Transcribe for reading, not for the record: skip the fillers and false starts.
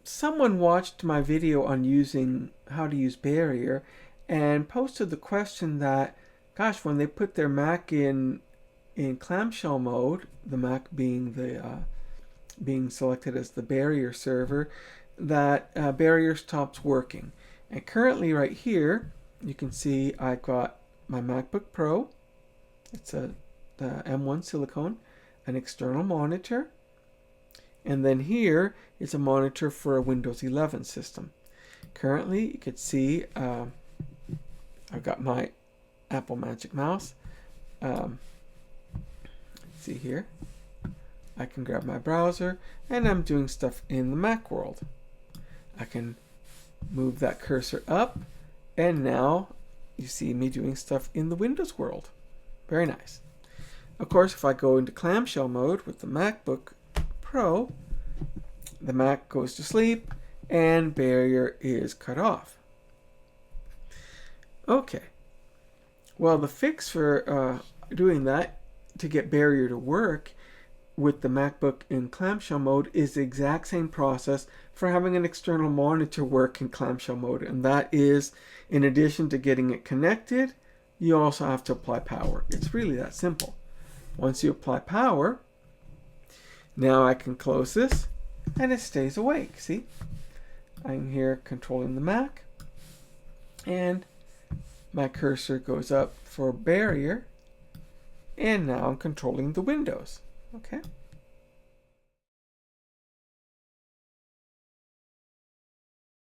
Someone watched my video on using how to use Barrier and posted the question that, gosh, when they put their Mac in clamshell mode, the Mac being selected as the Barrier server, that Barrier stops working. And currently, right here, you can see I've got my MacBook Pro. It's the M1 silicone, an external monitor, and then here is a monitor for a Windows 11 system. Currently, you can see I've got my Apple Magic Mouse. See here, I can grab my browser and I'm doing stuff in the Mac world. I can move that cursor up and now you see me doing stuff in the Windows world. Very nice. Of course, if I go into clamshell mode with the MacBook Pro, the Mac goes to sleep and Barrier is cut off. Okay. Well, the fix for doing that to get Barrier to work with the MacBook in clamshell mode is the exact same process for having an external monitor work in clamshell mode, and that is, in addition to getting it connected, you also have to apply power. It's really that simple. Once you apply power, now I can close this and it stays awake. See, I'm here controlling the Mac and my cursor goes up for Barrier and now I'm controlling the Windows. Okay.